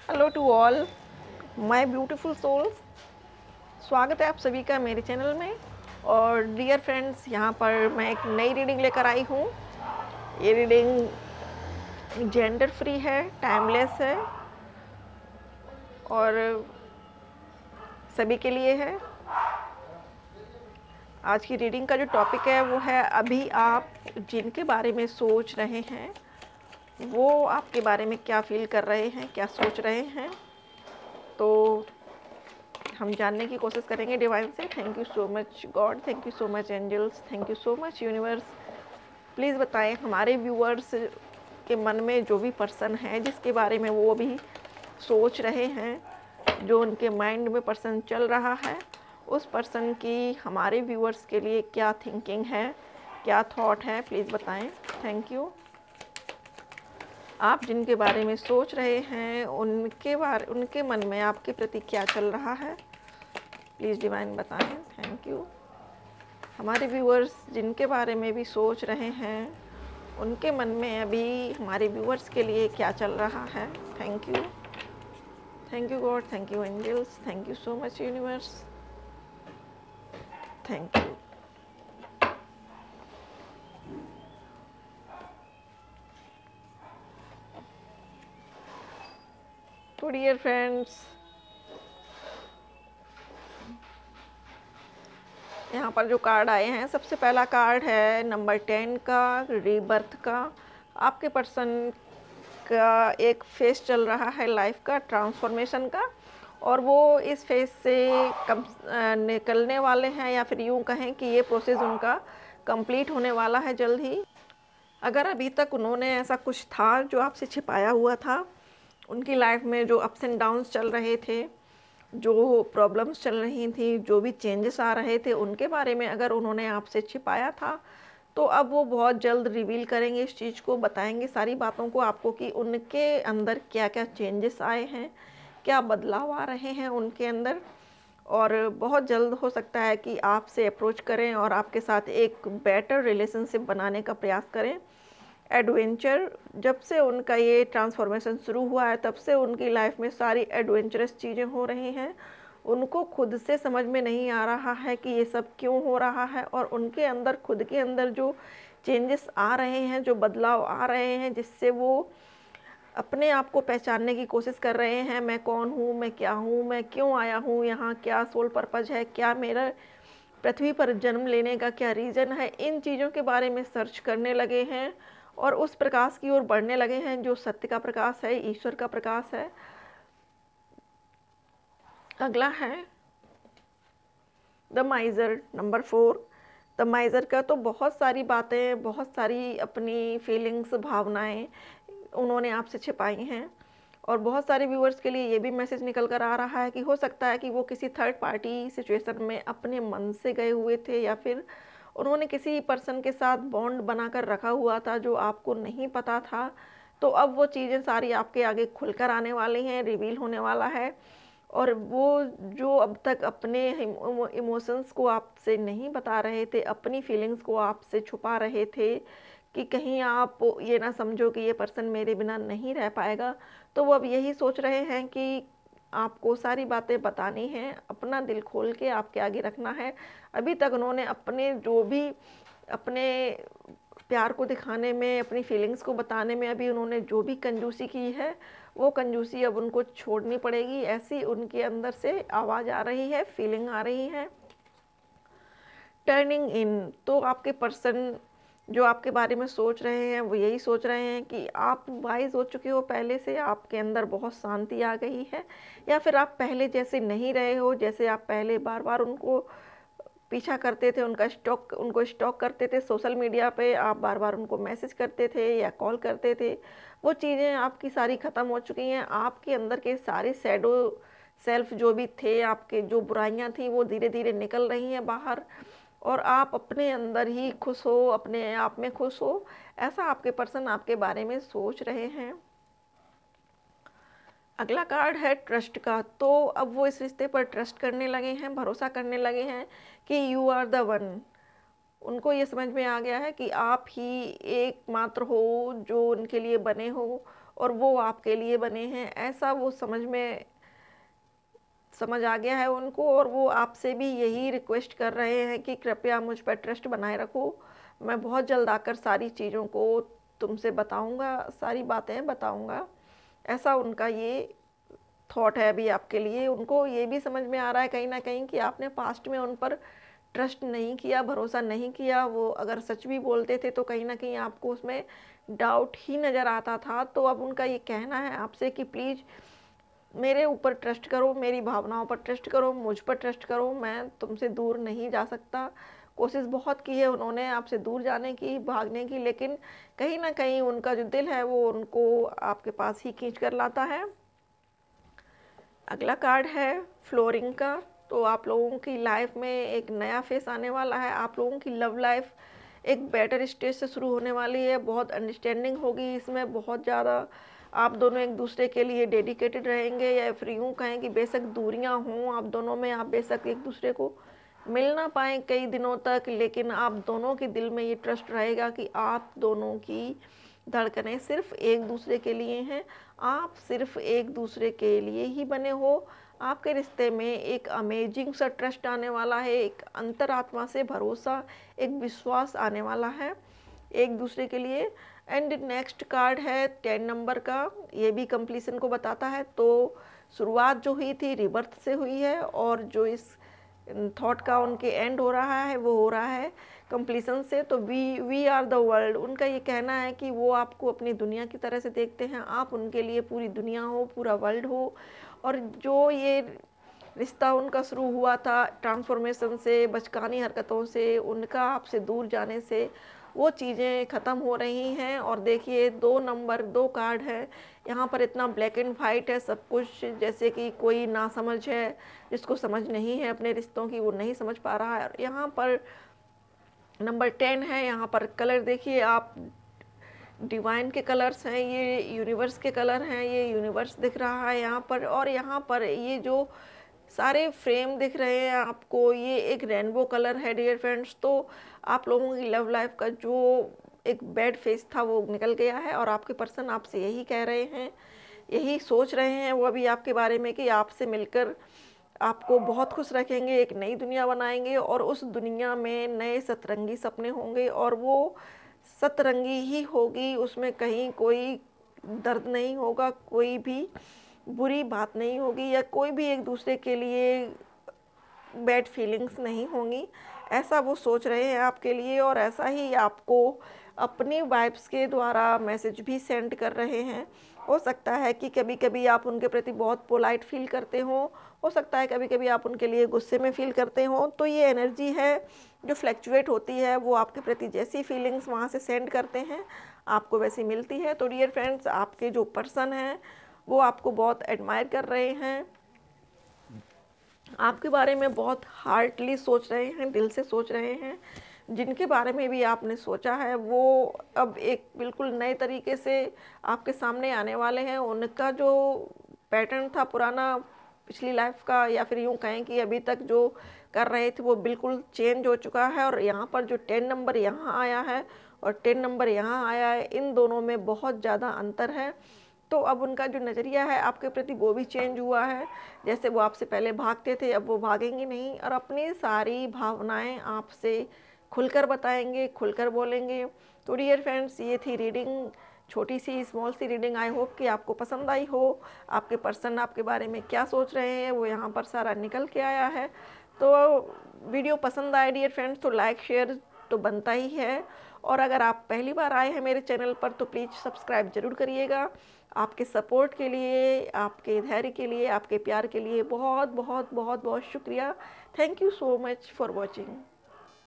Hello to all my beautiful souls. स्वागत है आप सभी का मेरे चैनल में। और डियर फ्रेंड्स, यहाँ पर मैं एक नई रीडिंग लेकर आई हूँ। ये रीडिंग जेंडर फ्री है, टाइमलेस है और सभी के लिए है। आज की रीडिंग का जो टॉपिक है वो है अभी आप जिनके बारे में सोच रहे हैं वो आपके बारे में क्या फील कर रहे हैं, क्या सोच रहे हैं। तो हम जानने की कोशिश करेंगे डिवाइन से। Thank you so much God, thank you so much angels, thank you so much universe. Please बताएं हमारे व्यूअर्स के मन में जो भी पर्सन है जिसके बारे में वो अभी सोच रहे हैं, जो उनके माइंड में पर्सन चल रहा है, उस पर्सन की हमारे व्यूअर्स के लिए क्या थिंकिंग है, क्या थॉट है, प्लीज़ बताएं। Thank you. आप जिनके बारे में सोच रहे हैं उनके मन में आपके प्रति क्या चल रहा है, प्लीज़ डिवाइन बताएं। Thank you. हमारे व्यूअर्स जिनके बारे में भी सोच रहे हैं उनके मन में अभी हमारे व्यूअर्स के लिए क्या चल रहा है। Thank you, thank you God, thank you angels, thank you so much universe, thank you. तो डियर फ्रेंड्स, यहाँ पर जो कार्ड आए हैं, सबसे पहला कार्ड है नंबर 10 का, रीबर्थ का। आपके पर्सन का एक फेज चल रहा है लाइफ का, ट्रांसफॉर्मेशन का, और वो इस फेज से निकलने वाले हैं, या फिर यूँ कहें कि ये प्रोसेस उनका कंप्लीट होने वाला है जल्द ही। अगर अभी तक उन्होंने ऐसा कुछ था जो आपसे छिपाया हुआ था, उनकी लाइफ में जो अप्स एंड डाउन्स चल रहे थे, जो प्रॉब्लम्स चल रही थी, जो भी चेंजेस आ रहे थे, उनके बारे में अगर उन्होंने आपसे छिपाया था तो अब वो बहुत जल्द रिवील करेंगे, इस चीज़ को बताएंगे, सारी बातों को आपको, कि उनके अंदर क्या क्या चेंजेस आए हैं, क्या बदलाव आ रहे हैं उनके अंदर। और बहुत जल्द हो सकता है कि आपसे अप्रोच करें और आपके साथ एक बेटर रिलेशनशिप बनाने का प्रयास करें। एडवेंचर, जब से उनका ये ट्रांसफॉर्मेशन शुरू हुआ है तब से उनकी लाइफ में सारी एडवेंचरस चीज़ें हो रही हैं। उनको खुद से समझ में नहीं आ रहा है कि ये सब क्यों हो रहा है, और उनके अंदर, खुद के अंदर जो चेंजेस आ रहे हैं, जो बदलाव आ रहे हैं, जिससे वो अपने आप को पहचानने की कोशिश कर रहे हैं। मैं कौन हूँ, मैं क्या हूँ, मैं क्यों आया हूँ यहाँ, क्या सोल पर्पज है, क्या मेरा पृथ्वी पर जन्म लेने का क्या रीज़न है, इन चीज़ों के बारे में सर्च करने लगे हैं और उस प्रकाश की ओर बढ़ने लगे हैं जो सत्य का प्रकाश है, ईश्वर का प्रकाश है। अगला है द माइज़र, नंबर 4। द माइज़र का तो बहुत सारी बातें, बहुत सारी अपनी फीलिंग्स, भावनाएं उन्होंने आपसे छिपाई हैं। और बहुत सारे व्यूअर्स के लिए ये भी मैसेज निकल कर आ रहा है कि हो सकता है कि वो किसी थर्ड पार्टी सिचुएशन में अपने मन से गए हुए थे, या फिर उन्होंने किसी पर्सन के साथ बॉन्ड बनाकर रखा हुआ था जो आपको नहीं पता था। तो अब वो चीज़ें सारी आपके आगे खुलकर आने वाली हैं, रिवील होने वाला है। और वो जो अब तक अपने इमोशंस को आपसे नहीं बता रहे थे, अपनी फीलिंग्स को आपसे छुपा रहे थे कि कहीं आप ये ना समझो कि ये पर्सन मेरे बिना नहीं रह पाएगा, तो वो अब यही सोच रहे हैं कि आपको सारी बातें बतानी हैं, अपना दिल खोल के आपके आगे रखना है। अभी तक उन्होंने अपने जो भी, अपने प्यार को दिखाने में, अपनी फीलिंग्स को बताने में अभी उन्होंने जो भी कंजूसी की है, वो कंजूसी अब उनको छोड़नी पड़ेगी, ऐसी उनके अंदर से आवाज़ आ रही है, फीलिंग आ रही है। टर्निंग इन, तो आपके पर्सन जो आपके बारे में सोच रहे हैं वो यही सोच रहे हैं कि आप वाइज हो चुके हो पहले से, आपके अंदर बहुत शांति आ गई है, या फिर आप पहले जैसे नहीं रहे हो, जैसे आप पहले बार बार उनको पीछा करते थे, उनको स्टॉक करते थे सोशल मीडिया पे, आप बार बार उनको मैसेज करते थे या कॉल करते थे, वो चीज़ें आपकी सारी ख़त्म हो चुकी हैं। आपके अंदर के सारे शैडो सेल्फ जो भी थे, आपके जो बुराइयां थी, वो धीरे धीरे निकल रही हैं बाहर, और आप अपने अंदर ही खुश हो, अपने आप में खुश हो, ऐसा आपके पर्सन आपके बारे में सोच रहे हैं। अगला कार्ड है ट्रस्ट का। तो अब वो इस रिश्ते पर ट्रस्ट करने लगे हैं, भरोसा करने लगे हैं कि यू आर द वन। उनको ये समझ में आ गया है कि आप ही एकमात्र हो जो उनके लिए बने हो, और वो आपके लिए बने हैं, ऐसा वो समझ आ गया है उनको। और वो आपसे भी यही रिक्वेस्ट कर रहे हैं कि कृपया मुझ पर ट्रस्ट बनाए रखो, मैं बहुत जल्द आकर सारी चीज़ों को तुमसे बताऊंगा, सारी बातें बताऊंगा। ऐसा उनका ये थॉट है अभी आपके लिए। उनको ये भी समझ में आ रहा है कहीं ना कहीं कि आपने पास्ट में उन पर ट्रस्ट नहीं किया, भरोसा नहीं किया। वो अगर सच भी बोलते थे तो कहीं ना कहीं आपको उसमें डाउट ही नज़र आता था। तो अब उनका ये कहना है आपसे कि प्लीज़ मेरे ऊपर ट्रस्ट करो, मेरी भावनाओं पर ट्रस्ट करो, मुझ पर ट्रस्ट करो, मैं तुमसे दूर नहीं जा सकता। कोशिश बहुत की है उन्होंने आपसे दूर जाने की, भागने की, लेकिन कहीं ना कहीं उनका जो दिल है वो उनको आपके पास ही खींच कर लाता है। अगला कार्ड है फ्लोरिंग का। तो आप लोगों की लाइफ में एक नया फेस आने वाला है। आप लोगों की लव लाइफ एक बेटर स्टेज से शुरू होने वाली है। बहुत अंडरस्टैंडिंग होगी इसमें, बहुत ज़्यादा आप दोनों एक दूसरे के लिए डेडिकेटेड रहेंगे, या फिर यूँ कहें कि बेशक दूरियां हों आप दोनों में, आप बेशक एक दूसरे को मिल ना पाएँ कई दिनों तक, लेकिन आप दोनों के दिल में ये ट्रस्ट रहेगा कि आप दोनों की धड़कनें सिर्फ एक दूसरे के लिए हैं, आप सिर्फ एक दूसरे के लिए ही बने हो। आपके रिश्ते में एक अमेजिंग सा ट्रस्ट आने वाला है, एक अंतरात्मा से भरोसा, एक विश्वास आने वाला है एक दूसरे के लिए। एंड नेक्स्ट कार्ड है 10 नंबर का, ये भी कंप्लीशन को बताता है। तो शुरुआत जो हुई थी रिबर्थ से हुई है, और जो इस थॉट का उनके एंड हो रहा है वो हो रहा है कंप्लीशन से। तो वी आर द वर्ल्ड, उनका ये कहना है कि वो आपको अपनी दुनिया की तरह से देखते हैं, आप उनके लिए पूरी दुनिया हो, पूरा वर्ल्ड हो। और जो ये रिश्ता उनका शुरू हुआ था ट्रांसफॉर्मेशन से, बचकानी हरकतों से, उनका आपसे दूर जाने से, वो चीज़ें ख़त्म हो रही हैं। और देखिए 2 नंबर 2 कार्ड है यहाँ पर, इतना ब्लैक एंड वाइट है सब कुछ, जैसे कि कोई नासमझ है, जिसको समझ नहीं है अपने रिश्तों की, वो नहीं समझ पा रहा है। यहाँ पर नंबर 10 है, यहाँ पर कलर देखिए आप, डिवाइन के कलर्स हैं, ये यूनिवर्स के कलर हैं, ये यूनिवर्स दिख रहा है यहाँ पर। और यहाँ पर ये जो सारे फ्रेम दिख रहे हैं आपको, ये एक रेनबो कलर है डियर फ्रेंड्स। तो आप लोगों की लव लाइफ का जो एक बैड फेस था वो निकल गया है, और आपके पर्सन आपसे यही कह रहे हैं, यही सोच रहे हैं वो अभी आपके बारे में, कि आपसे मिलकर आपको बहुत खुश रखेंगे, एक नई दुनिया बनाएंगे, और उस दुनिया में नए सतरंगी सपने होंगे, और वो सतरंगी ही होगी, उसमें कहीं कोई दर्द नहीं होगा, कोई भी बुरी बात नहीं होगी, या कोई भी एक दूसरे के लिए बैड फीलिंग्स नहीं होंगी। ऐसा वो सोच रहे हैं आपके लिए, और ऐसा ही आपको अपनी वाइब्स के द्वारा मैसेज भी सेंड कर रहे हैं। हो सकता है कि कभी कभी आप उनके प्रति बहुत पोलाइट फील करते हो सकता है कभी कभी आप उनके लिए गुस्से में फील करते हो। तो ये एनर्जी है जो फ्लैक्चुएट होती है, वो आपके प्रति जैसी फीलिंग्स वहाँ से सेंड करते हैं आपको वैसी मिलती है। तो डियर फ्रेंड्स, आपके जो पर्सन हैं वो आपको बहुत एडमायर कर रहे हैं, आपके बारे में बहुत हार्टली सोच रहे हैं, दिल से सोच रहे हैं। जिनके बारे में भी आपने सोचा है वो अब एक बिल्कुल नए तरीके से आपके सामने आने वाले हैं। उनका जो पैटर्न था पुराना पिछली लाइफ का, या फिर यूँ कहें कि अभी तक जो कर रहे थे वो बिल्कुल चेंज हो चुका है। और यहाँ पर जो 10 नंबर यहाँ आया है और 10 नंबर यहाँ आया है, इन दोनों में बहुत ज़्यादा अंतर है। तो अब उनका जो नज़रिया है आपके प्रति वो भी चेंज हुआ है। जैसे वो आपसे पहले भागते थे, अब वो भागेंगे नहीं, और अपनी सारी भावनाएं आपसे खुलकर बताएंगे, खुलकर बोलेंगे। तो डियर फ्रेंड्स, ये थी रीडिंग, छोटी सी स्मॉल सी रीडिंग। आई होप कि आपको पसंद आई हो। आपके पर्सन आपके बारे में क्या सोच रहे हैं वो यहाँ पर सारा निकल के आया है। तो वीडियो पसंद आए डियर फ्रेंड्स तो लाइक शेयर तो बनता ही है, और अगर आप पहली बार आए हैं मेरे चैनल पर तो प्लीज़ सब्सक्राइब ज़रूर करिएगा। आपके सपोर्ट के लिए, आपके धैर्य के लिए, आपके प्यार के लिए बहुत बहुत बहुत बहुत शुक्रिया। Thank you so much for watching.